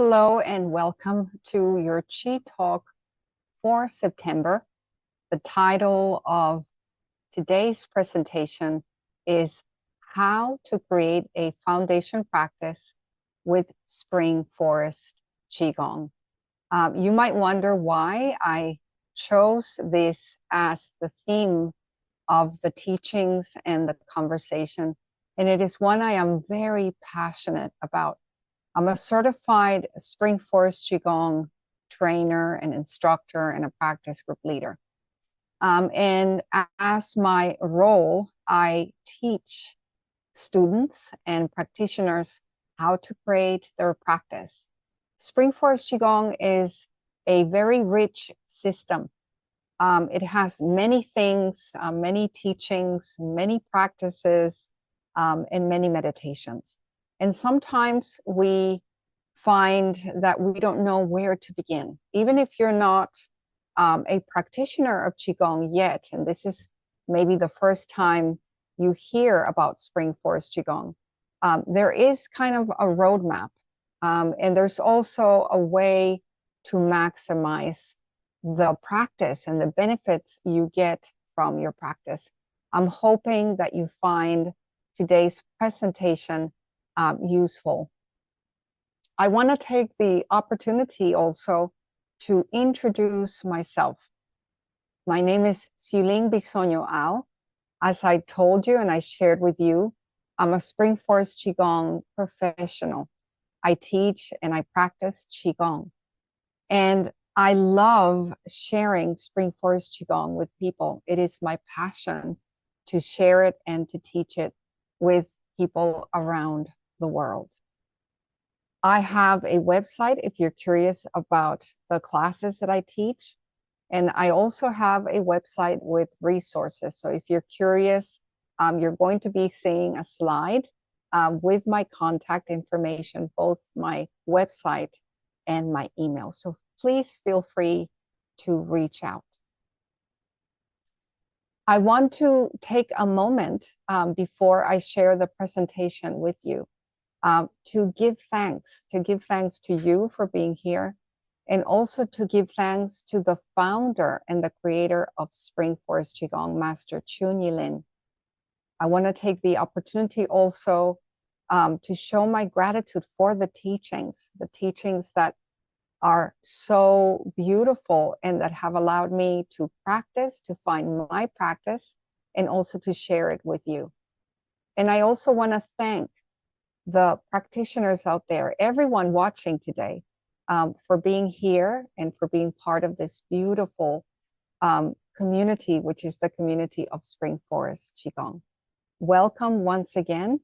Hello and welcome to your Chi Talk for September. The title of today's presentation is How to Create a Foundation Practice with Spring Forest Qigong. You might wonder why I chose this as the theme of the teachings and the conversation, and it is one I am very passionate about. I'm a certified Spring Forest Qigong trainer and instructor and a practice group leader. And as my role, I teach students and practitioners how to create their practice. Spring Forest Qigong is a very rich system. It has many things, many teachings, many practices, and many meditations. And sometimes we find that we don't know where to begin. Even if you're not a practitioner of Qigong yet, and this is maybe the first time you hear about Spring Forest Qigong, there is kind of a roadmap. And there's also a way to maximize the practice and the benefits you get from your practice. I'm hoping that you find today's presentation useful. I want to take the opportunity also to introduce myself. My name is Siling Bisoño Ao. As I told you and I shared with you, I'm a Spring Forest Qigong professional. I teach and I practice Qigong. And I love sharing Spring Forest Qigong with people. It is my passion to share it and to teach it with people around the world. I have a website if you're curious about the classes that I teach. And I also have a website with resources. So if you're curious, you're going to be seeing a slide with my contact information, both my website and my email. So please feel free to reach out. I want to take a moment before I share the presentation with you to give thanks to you for being here, and also to give thanks to the founder and the creator of Spring Forest Qigong, Master Chun Yilin. I want to take the opportunity also to show my gratitude for the teachings that are so beautiful and that have allowed me to practice, to find my practice, and also to share it with you. And I also want to thank the practitioners out there, everyone watching today, for being here and for being part of this beautiful community, which is the community of Spring Forest Qigong. Welcome once again.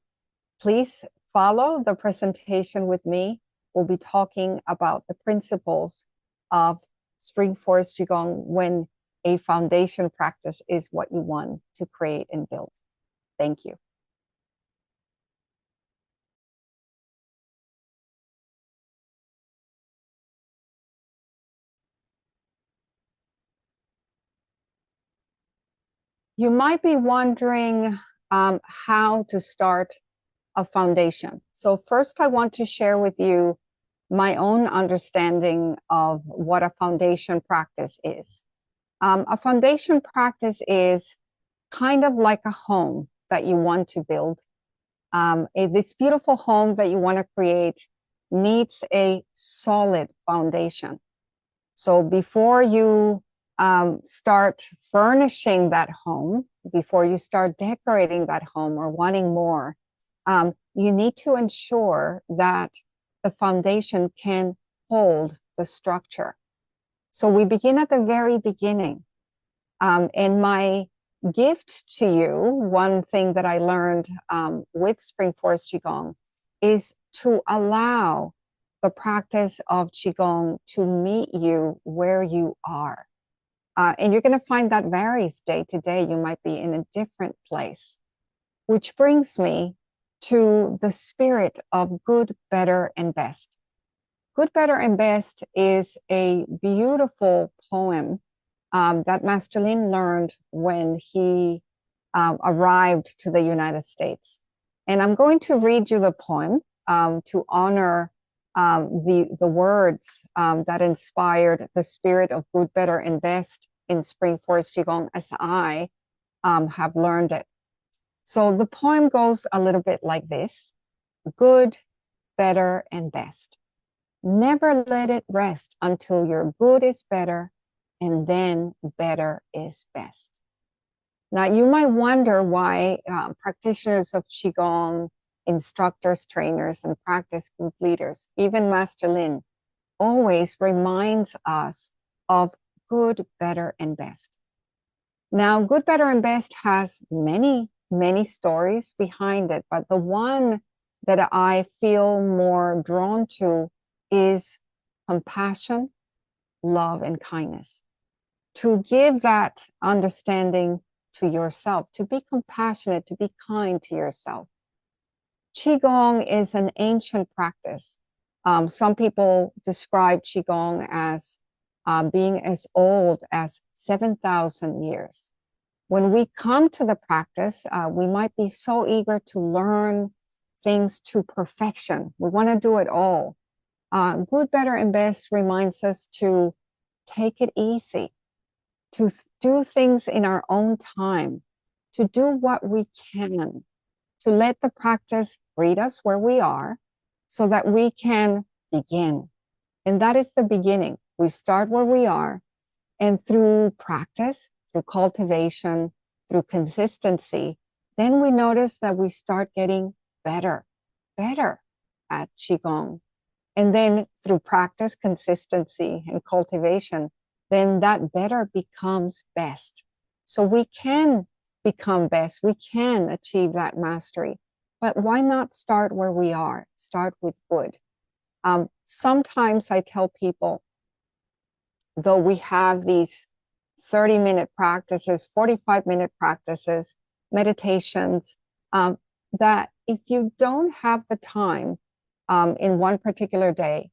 Please follow the presentation with me. We'll be talking about the principles of Spring Forest Qigong when a foundation practice is what you want to create and build. Thank you. You might be wondering how to start a foundation. So first, I want to share with you my own understanding of what a foundation practice is. A foundation practice is kind of like a home that you want to build. This beautiful home that you want to create needs a solid foundation. So before you start furnishing that home, before you start decorating that home or wanting more, you need to ensure that the foundation can hold the structure. So we begin at the very beginning. And my gift to you, one thing that I learned with Spring Forest Qigong, is to allow the practice of Qigong to meet you where you are. And you're going to find that varies day to day. You might be in a different place, which brings me to the spirit of good, better, and best. Good, better, and best is a beautiful poem that Master Lin learned when he arrived to the United States. And I'm going to read you the poem to honor the words that inspired the spirit of good, better, and best in Spring Forest Qigong as I have learned it. So the poem goes a little bit like this: good, better, and best. Never let it rest until your good is better, and then better is best. Now, you might wonder why practitioners of Qigong, instructors, trainers, and practice group leaders, even Master Lin, always reminds us of good, better, and best. Now, good, better, and best has many, many stories behind it, but the one that I feel more drawn to is compassion, love, and kindness. To give that understanding to yourself, to be compassionate, to be kind to yourself. Qigong is an ancient practice. Some people describe Qigong as being as old as 7,000 years. When we come to the practice, we might be so eager to learn things to perfection. We want to do it all. Good, better, and best reminds us to take it easy, to do things in our own time, to do what we can, to let the practice read us where we are so that we can begin. And that is the beginning. We start where we are, and through practice, through cultivation, through consistency, then we notice that we start getting better at Qigong. And then through practice, consistency, and cultivation, then that better becomes best. So we can become best. We can achieve that mastery. But why not start where we are? Start with good. Sometimes I tell people, though we have these 30-minute practices, 45-minute practices, meditations, that if you don't have the time in one particular day,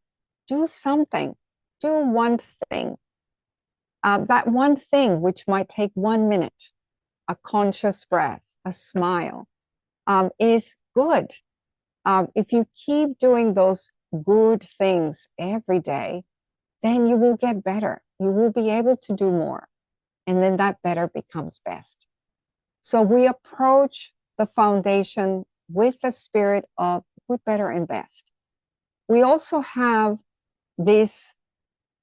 do something, do one thing. That one thing, which might take 1 minute, a conscious breath, a smile, is good. If you keep doing those good things every day, then you will get better. You will be able to do more. And then that better becomes best. So we approach the foundation with the spirit of good, better, and best. We also have this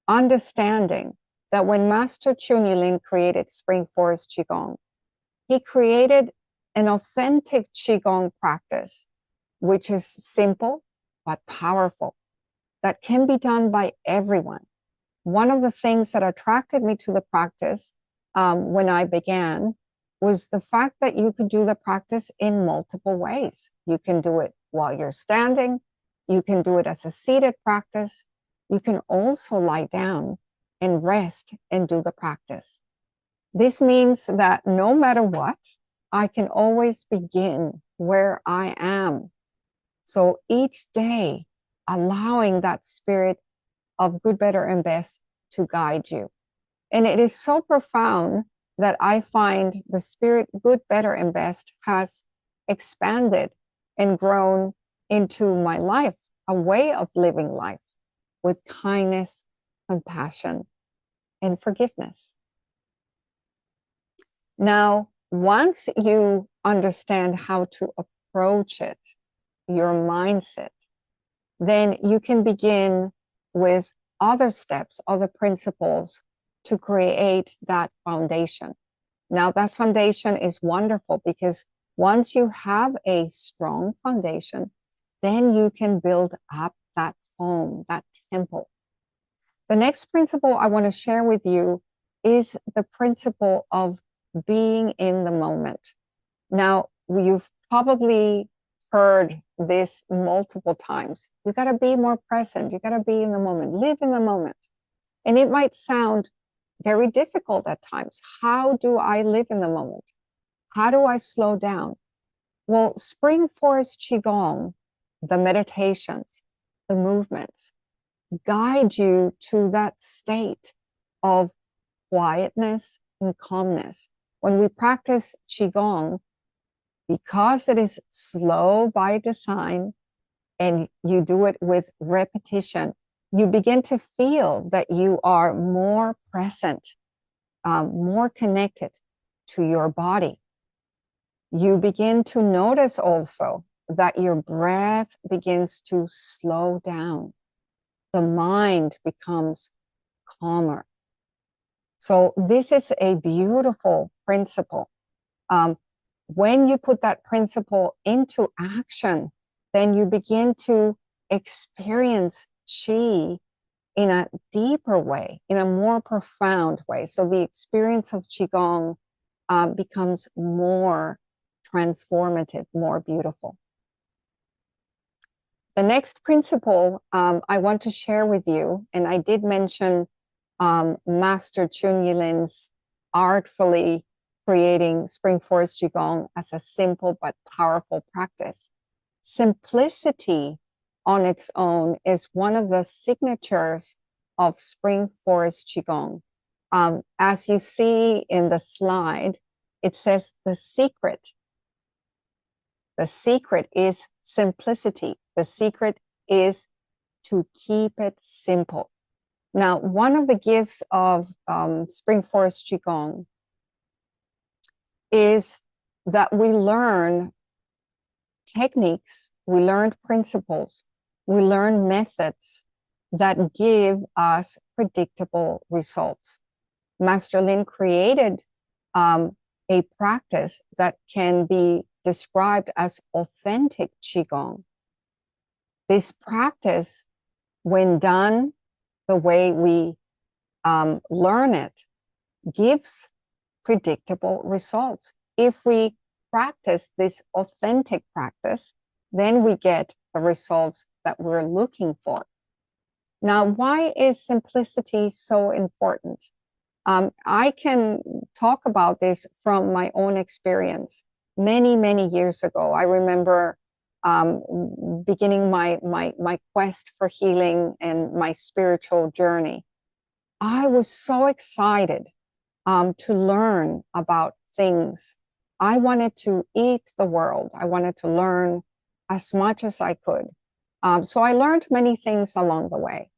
understanding that when Master Chunyi created Spring Forest Qigong, he created an authentic Qigong practice, which is simple but powerful, that can be done by everyone. One of the things that attracted me to the practice when I began was the fact that you could do the practice in multiple ways. You can do it while you're standing. You can do it as a seated practice. You can also lie down and rest and do the practice. This means that no matter what, I can always begin where I am. So each day, allowing that spirit of good, better, and best to guide you. And it is so profound that I find the spirit good, better, and best has expanded and grown into my life, a way of living life with kindness, compassion, and forgiveness. Now, once you understand how to approach it, your mindset, then you can begin with other steps, other principles to create that foundation. Now, that foundation is wonderful because once you have a strong foundation, then you can build up that home, that temple. The next principle I want to share with you is the principle of being in the moment. Now, you've probably heard this multiple times. You got to be more present. You got to be in the moment, live in the moment. And it might sound very difficult at times. How do I live in the moment? How do I slow down? Well, Spring Forest Qigong, the meditations, the movements, guide you to that state of quietness and calmness. When we practice Qigong, because it is slow by design, and you do it with repetition, you begin to feel that you are more present, more connected to your body. You begin to notice also that your breath begins to slow down. The mind becomes calmer. So this is a beautiful principle. When you put that principle into action, then you begin to experience qi in a deeper way, in a more profound way. So the experience of qigong becomes more transformative, more beautiful. The next principle I want to share with you, and I did mention Master Chun Yilin's artfully creating Spring Forest Qigong as a simple but powerful practice. Simplicity on its own is one of the signatures of Spring Forest Qigong. As you see in the slide, it says the secret. The secret is simplicity. The secret is to keep it simple. Now, one of the gifts of Spring Forest Qigong is that we learn techniques, we learn principles, we learn methods that give us predictable results. Master Lin created a practice that can be described as authentic Qigong. This practice, when done the way we learn it, gives predictable results. If we practice this authentic practice, then we get the results that we're looking for. Now, why is simplicity so important? I can talk about this from my own experience. Many years ago, I remember beginning my quest for healing and my spiritual journey. I was so excited to learn about things. I wanted to eat the world. I wanted to learn as much as I could. So I learned many things along the way.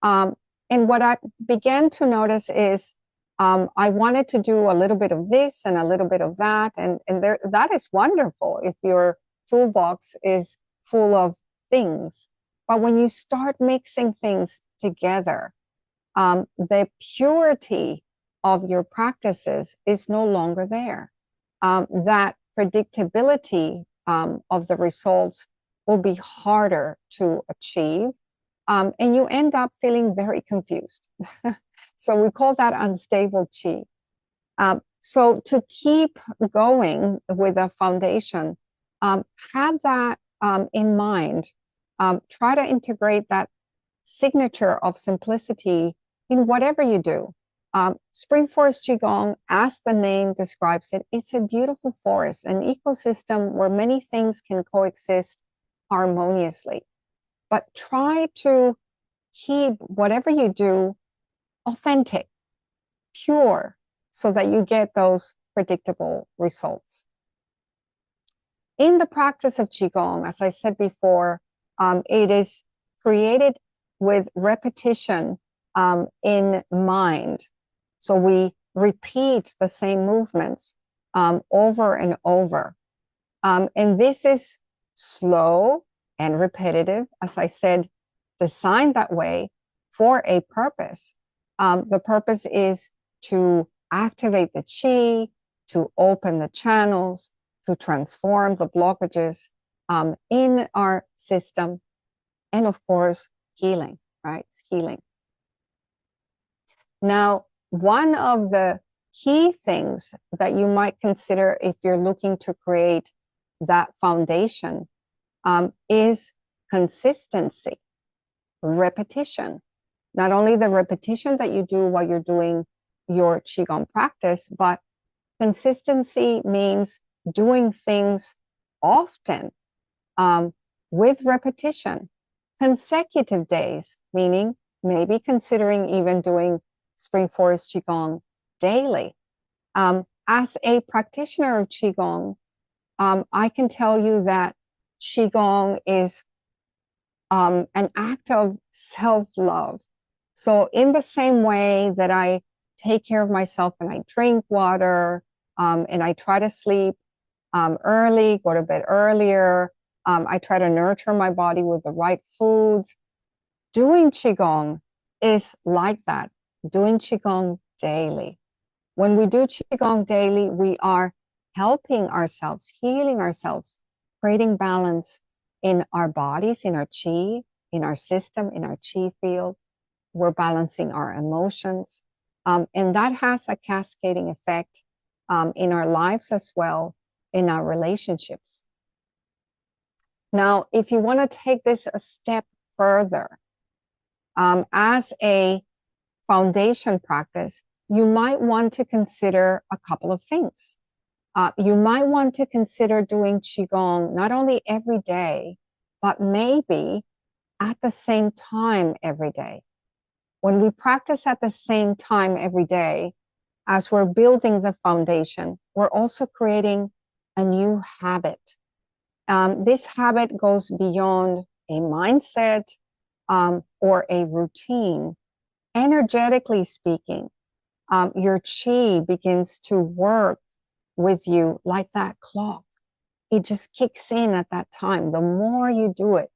And what I began to notice is I wanted to do a little bit of this and a little bit of that. And that is wonderful if your toolbox is full of things. But when you start mixing things together, the purity of your practices is no longer there. That predictability of the results will be harder to achieve. And you end up feeling very confused. So we call that unstable qi. So to keep going with a foundation, have that in mind. Try to integrate that signature of simplicity in whatever you do. Spring Forest Qigong, as the name describes it, it's a beautiful forest, an ecosystem where many things can coexist harmoniously. But try to keep whatever you do authentic, pure, so that you get those predictable results. In the practice of Qigong, as I said before, it is created with repetition in mind. So we repeat the same movements over and over. And this is slow and repetitive, as I said, designed that way for a purpose. The purpose is to activate the qi, to open the channels, to transform the blockages in our system, and of course, healing, right? It's healing. Now, one of the key things that you might consider if you're looking to create that foundation is consistency, repetition. Not only the repetition that you do while you're doing your Qigong practice, but consistency means doing things often with repetition. Consecutive days, meaning maybe considering even doing Spring Forest Qigong daily. As a practitioner of Qigong, I can tell you that Qigong is an act of self-love. So in the same way that I take care of myself and I drink water, and I try to sleep early, go to bed earlier, I try to nurture my body with the right foods. Doing Qigong is like that, doing Qigong daily. When we do Qigong daily, we are helping ourselves, healing ourselves, creating balance in our bodies, in our Qi, in our system, in our Qi field. We're balancing our emotions. And that has a cascading effect in our lives as well, in our relationships. Now, if you want to take this a step further, as a foundation practice, you might want to consider a couple of things. You might want to consider doing Qigong not only every day, but maybe at the same time every day. When we practice at the same time every day, as we're building the foundation, we're also creating a new habit. This habit goes beyond a mindset or a routine. Energetically speaking, your Qi begins to work with you like that clock. It just kicks in at that time. The more you do it,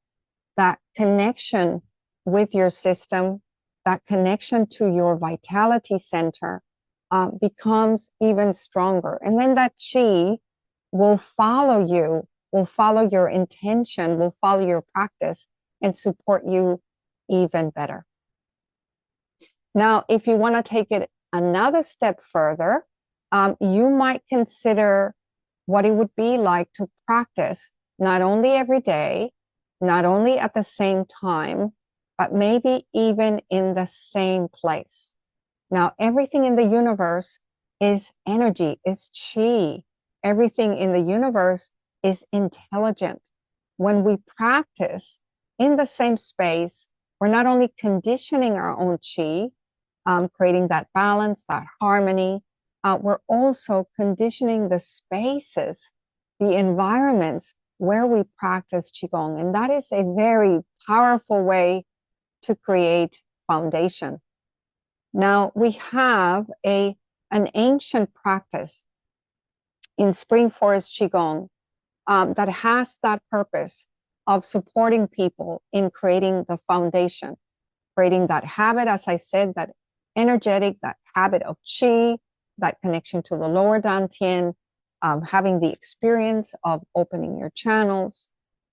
that connection with your system, that connection to your vitality center becomes even stronger. And then that Qi will follow you, will follow your intention, will follow your practice and support you even better. Now, if you want to take it another step further, you might consider what it would be like to practice not only every day, not only at the same time, but maybe even in the same place. Now, everything in the universe is energy, is Qi. Everything in the universe is intelligent. When we practice in the same space, we're not only conditioning our own Qi, creating that balance, that harmony, we're also conditioning the spaces, the environments where we practice Qigong. And that is a very powerful way to create foundation. Now, we have an ancient practice in Spring Forest Qigong that has that purpose of supporting people in creating the foundation, creating that habit, as I said, that energetic, that habit of Qi, that connection to the lower Dantian, having the experience of opening your channels.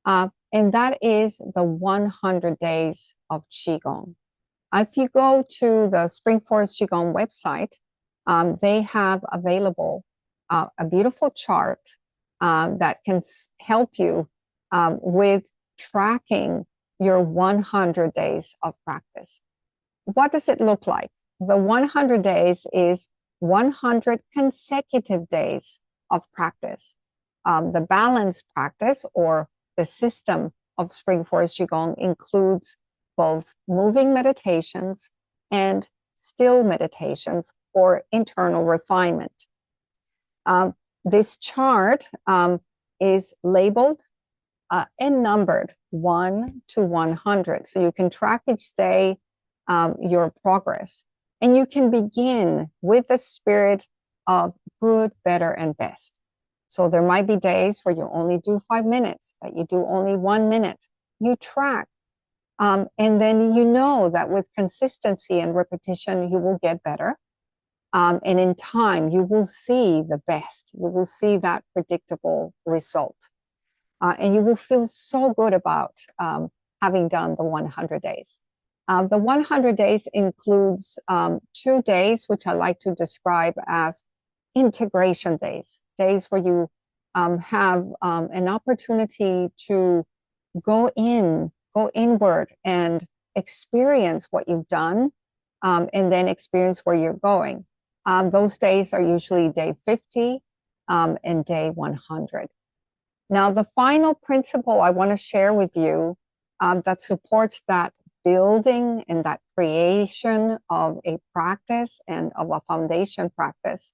And that is the 100 days of Qigong. If you go to the Spring Forest Qigong website, they have available a beautiful chart that can help you with tracking your 100 days of practice. What does it look like? The 100 days is 100 consecutive days of practice. The balance practice or the system of Spring Forest Qigong includes both moving meditations and still meditations or internal refinement. This chart is labeled and numbered 1 to 100. So you can track each day your progress. And you can begin with the spirit of good, better, and best. So there might be days where you only do 5 minutes, that you do only 1 minute. You track. And then you know that with consistency and repetition, you will get better. And in time, you will see the best. You will see that predictable result. And you will feel so good about having done the 100 days. The 100 days includes 2 days, which I like to describe as integration days, days where you have an opportunity to go inward and experience what you've done, and then experience where you're going. Those days are usually day 50 and day 100. Now, the final principle I want to share with you that supports that building and that creation of a practice and of a foundation practice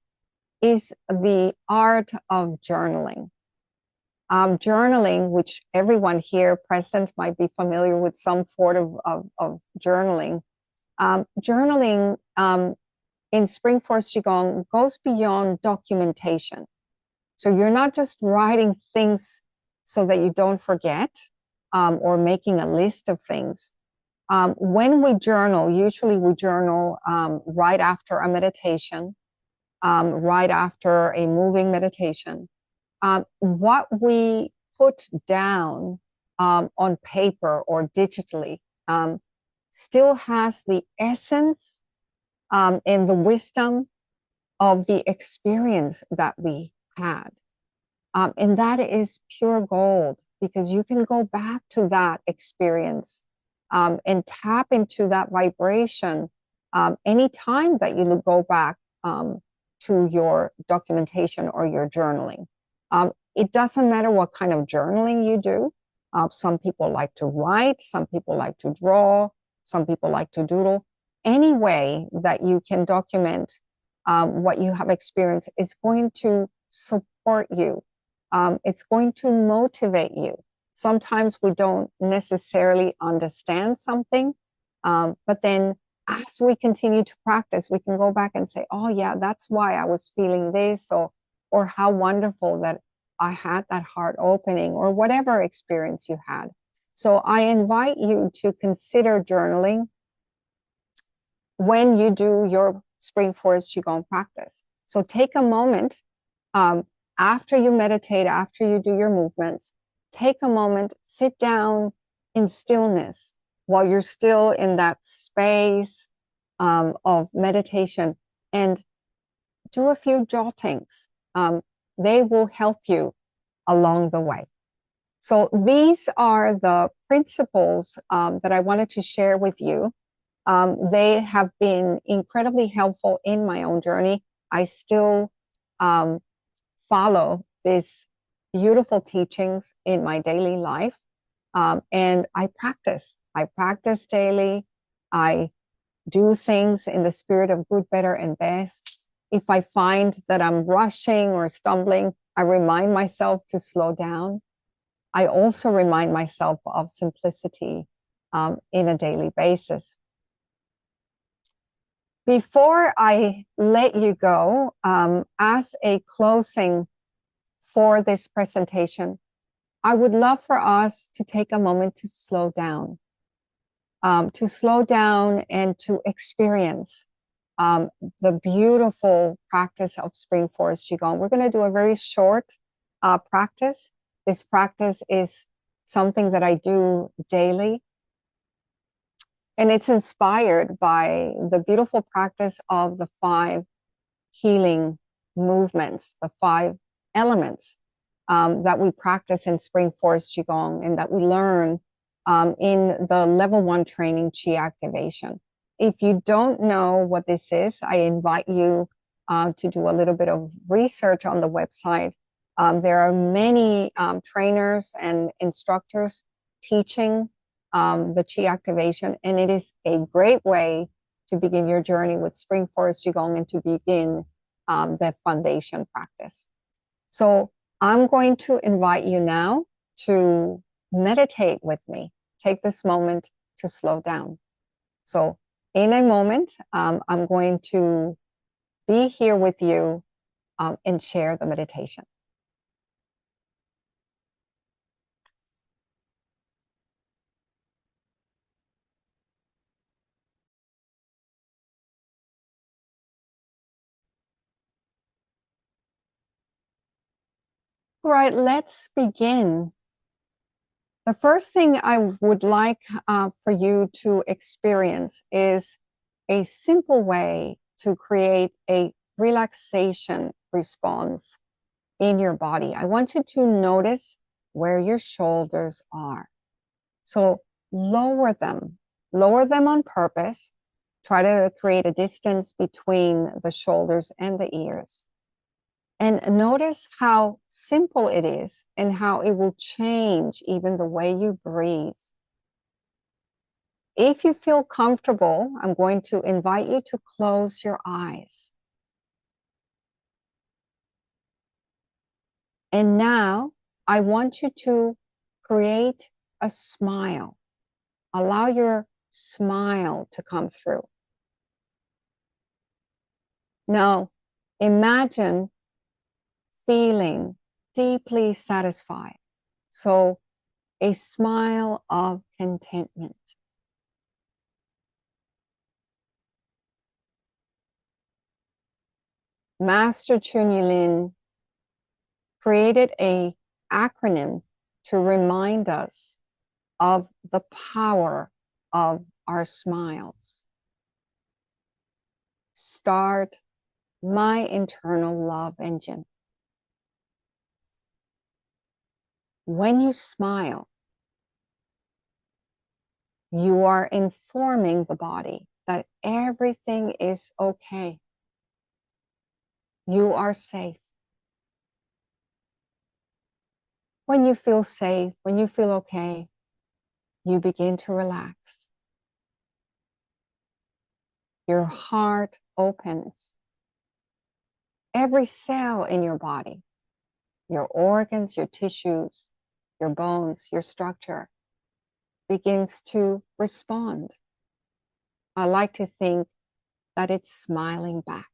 is the art of journaling. Journaling, which everyone here present might be familiar with some form of journaling. Journaling in Spring Forest Qigong goes beyond documentation. So you're not just writing things so that you don't forget or making a list of things. When we journal, usually we journal right after a meditation, right after a moving meditation. What we put down on paper or digitally still has the essence and the wisdom of the experience that we had. And that is pure gold, because you can go back to that experience and tap into that vibration anytime that you go back to your documentation or your journaling. It doesn't matter what kind of journaling you do. Some people like to write, some people like to draw, some people like to doodle. Any way that you can document what you have experienced is going to support you. It's going to motivate you. Sometimes we don't necessarily understand something, but then as we continue to practice, we can go back and say, oh yeah, that's why I was feeling this, or how wonderful that I had that heart opening, or whatever experience you had. So I invite you to consider journaling when you do your Spring Forest Qigong practice. So take a moment after you meditate, after you do your movements, take a moment, sit down in stillness while you're still in that space of meditation, and do a few jottings. They will help you along the way. So these are the principles that I wanted to share with you. They have been incredibly helpful in my own journey. I still follow these beautiful teachings in my daily life. And I practice. I practice daily. I do things in the spirit of good, better, and best. If I find that I'm rushing or stumbling, I remind myself to slow down. I also remind myself of simplicity in a daily basis. Before I let you go, as a closing for this presentation, I would love for us to take a moment to slow down and to experience the beautiful practice of Spring Forest Qigong. We're going to do a very short practice. This practice is something that I do daily, and it's inspired by the beautiful practice of the 5 healing movements, the 5 elements that we practice in Spring Forest Qigong and that we learn in the level 1 training, Qi activation. If you don't know what this is, I invite you to do a little bit of research on the website. There are many trainers and instructors teaching the Qi activation, and it is a great way to begin your journey with Spring Forest Qigong and to begin the foundation practice. So I'm going to invite you now to meditate with me. Take this moment to slow down. So in a moment, I'm going to be here with you and share the meditation. All right, let's begin. The first thing I would like for you to experience is a simple way to create a relaxation response in your body. I want you to notice where your shoulders are. So lower them on purpose. Try to create a distance between the shoulders and the ears. And notice how simple it is and how it will change even the way you breathe. If you feel comfortable, I'm going to invite you to close your eyes. And now I want you to create a smile. Allow your smile to come through. Now, imagine feeling deeply satisfied. So, a smile of contentment. Master Chun Yilin created a acronym to remind us of the power of our smiles. Start my internal love engine. When you smile, you are informing the body that everything is okay. You are safe. When you feel safe, when you feel okay, you begin to relax. Your heart opens. Every cell in your body, your organs, your tissues, your bones, your structure begins to respond. I like to think that it's smiling back.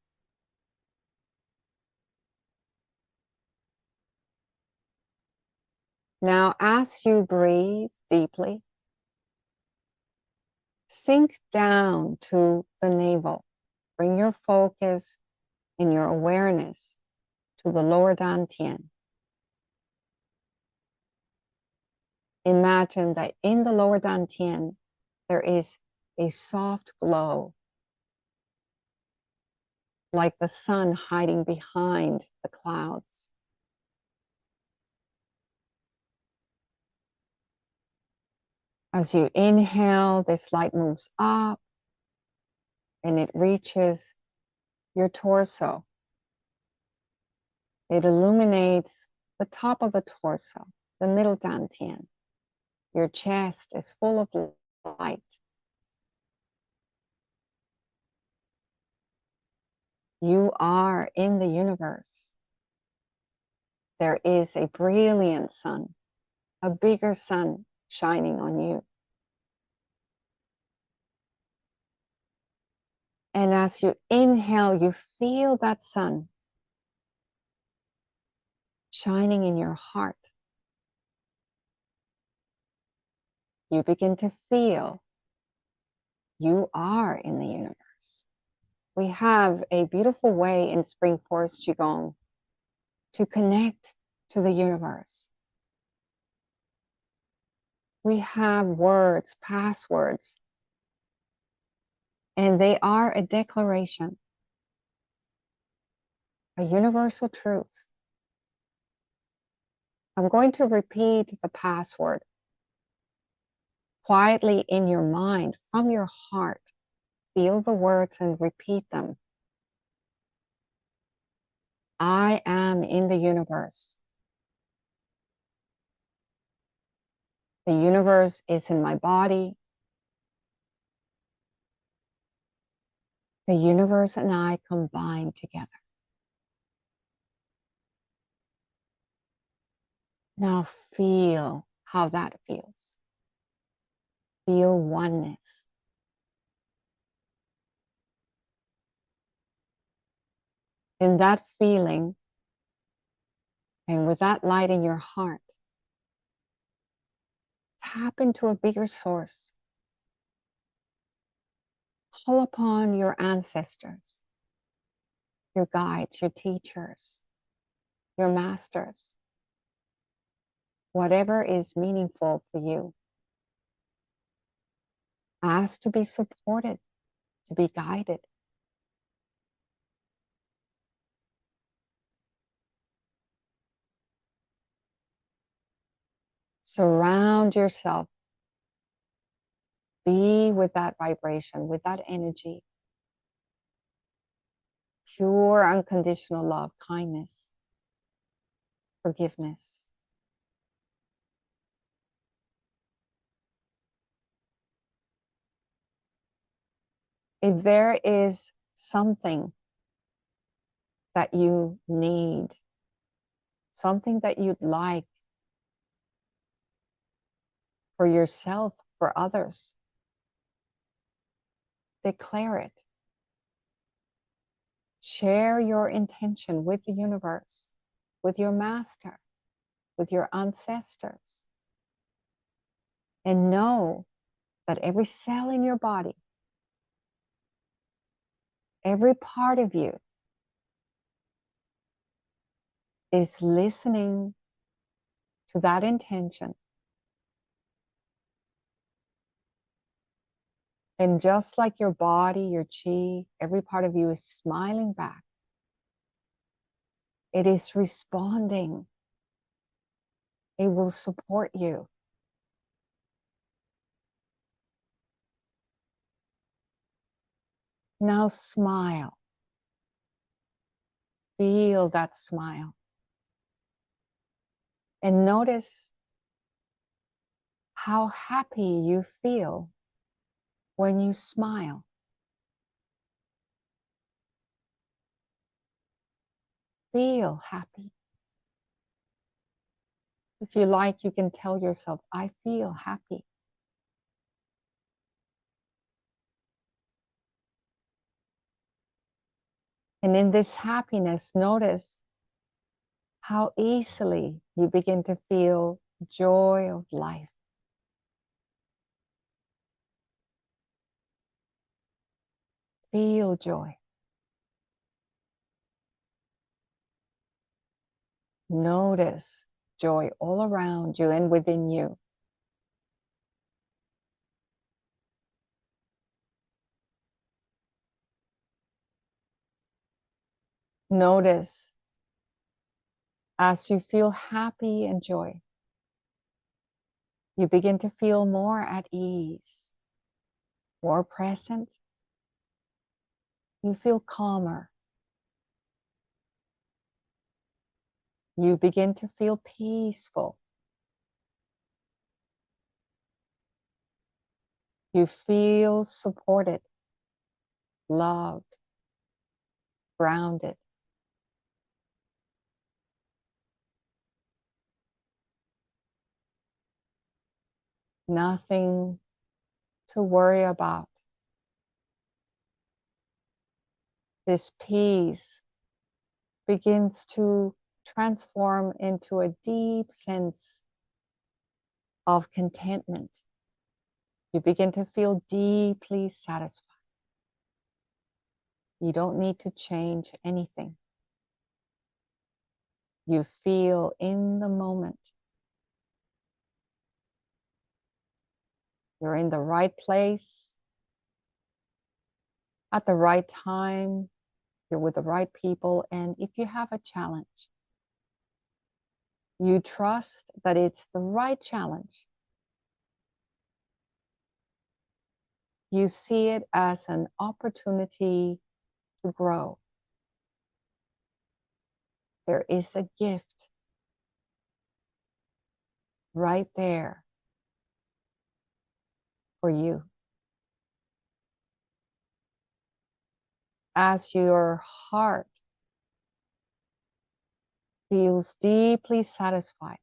Now, as you breathe deeply, sink down to the navel. Bring your focus and your awareness to the lower dantian. Imagine that in the lower dantian, there is a soft glow, like the sun hiding behind the clouds. As you inhale, this light moves up and it reaches your torso. It illuminates the top of the torso, the middle dantian. Your chest is full of light. You are in the universe. There is a brilliant sun, a bigger sun shining on you. And as you inhale, you feel that sun shining in your heart. You begin to feel you are in the universe. We have a beautiful way in Spring Forest Qigong to connect to the universe. We have words, passwords, and they are a declaration, a universal truth. I'm going to repeat the password quietly in your mind, from your heart. Feel the words and repeat them. I am in the universe. The universe is in my body. The universe and I combine together. Now feel how that feels. Feel oneness. In that feeling, and with that light in your heart, tap into a bigger source. Call upon your ancestors, your guides, your teachers, your masters, whatever is meaningful for you. Ask to be supported, to be guided. Surround yourself. Be with that vibration, with that energy. Pure, unconditional love, kindness, forgiveness. If there is something that you need, something that you'd like for yourself, for others. Declare it. Share your intention with the universe, with your master, with your ancestors. And know that every cell in your body, every part of you is listening to that intention. And just like your body, your chi, every part of you is smiling back. It is responding. It will support you. Now smile. Feel that smile. And notice how happy you feel when you smile. Feel happy. If you like, you can tell yourself, I feel happy. And in this happiness, notice how easily you begin to feel joy of life. Feel joy. Notice joy all around you and within you. Notice as you feel happy and joy, you begin to feel more at ease, more present. You feel calmer. You begin to feel peaceful. You feel supported, loved, grounded. Nothing to worry about. This peace begins to transform into a deep sense of contentment. You begin to feel deeply satisfied. You don't need to change anything. You feel in the moment. You're in the right place at the right time. You're with the right people. And if you have a challenge, you trust that it's the right challenge. You see it as an opportunity to grow. There is a gift right there for you. As your heart feels deeply satisfied,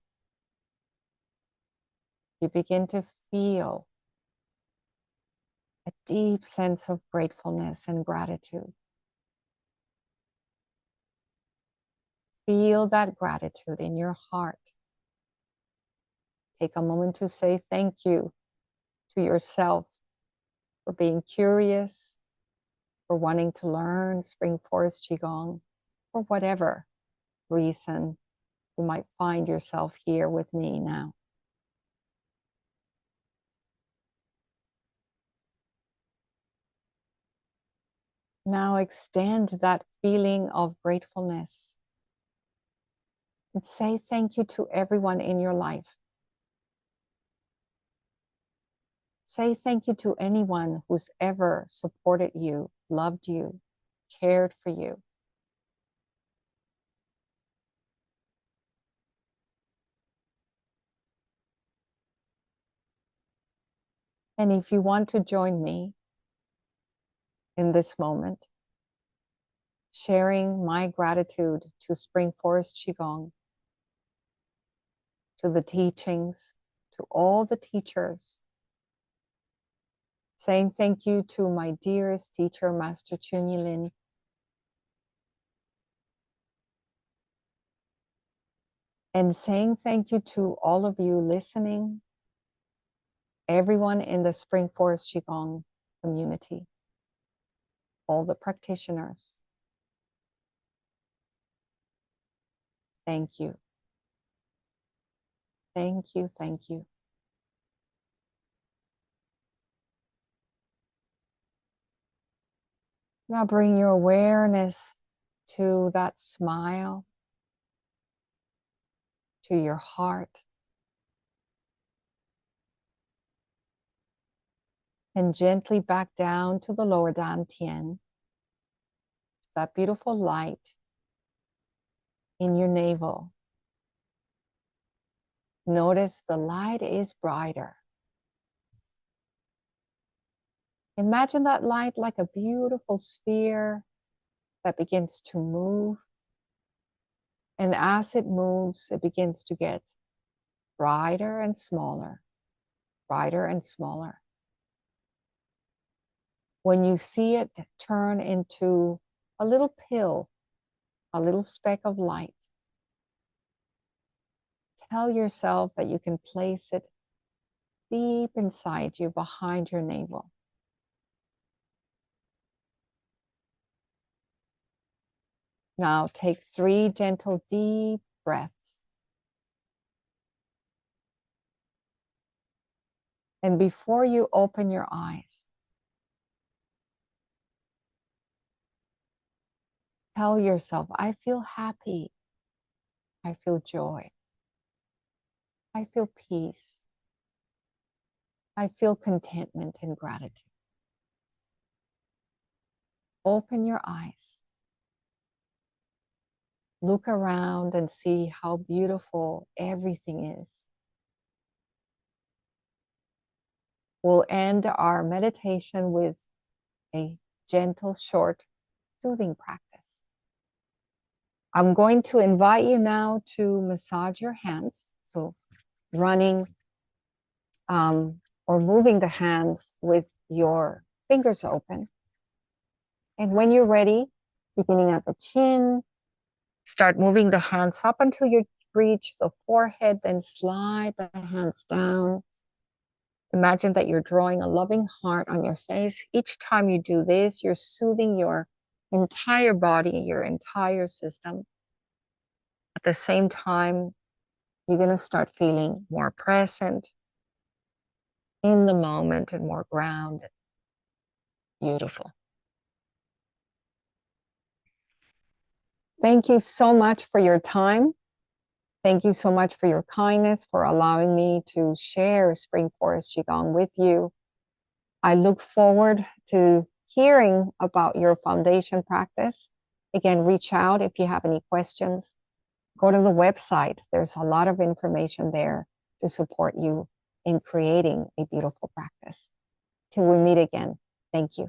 you begin to feel a deep sense of gratefulness and gratitude. Feel that gratitude in your heart. Take a moment to say thank you to yourself for being curious, for wanting to learn Spring Forest Qigong, for whatever reason you might find yourself here with me now. Now extend that feeling of gratefulness and say thank you to everyone in your life. Say thank you to anyone who's ever supported you, loved you, cared for you. And if you want to join me in this moment, sharing my gratitude to Spring Forest Qigong, to the teachings, to all the teachers, saying thank you to my dearest teacher, Master Chun Yilin, and saying thank you to all of you listening, everyone in the Spring Forest Qigong community, all the practitioners. Thank you. Thank you, thank you. Now bring your awareness to that smile, to your heart, and gently back down to the lower dantian, that beautiful light in your navel. Notice the light is brighter. Imagine that light like a beautiful sphere that begins to move. And as it moves, it begins to get brighter and smaller, brighter and smaller. When you see it turn into a little pill, a little speck of light, tell yourself that you can place it deep inside you, behind your navel. Now take 3 gentle, deep breaths. And before you open your eyes, tell yourself, I feel happy. I feel joy. I feel peace. I feel contentment and gratitude. Open your eyes. Look around and see how beautiful everything is. We'll end our meditation with a gentle, short, soothing practice. I'm going to invite you now to massage your hands. So running or moving the hands with your fingers open. And when you're ready, beginning at the chin, start moving the hands up until you reach the forehead, then slide the hands down. Imagine that you're drawing a loving heart on your face. Each time you do this, you're soothing your entire body, your entire system. At the same time, you're going to start feeling more present, in the moment, and more grounded. Beautiful. Thank you so much for your time. Thank you so much for your kindness, for allowing me to share Spring Forest Qigong with you. I look forward to hearing about your foundation practice. Again, reach out if you have any questions. Go to the website. There's a lot of information there to support you in creating a beautiful practice. Till we meet again, thank you.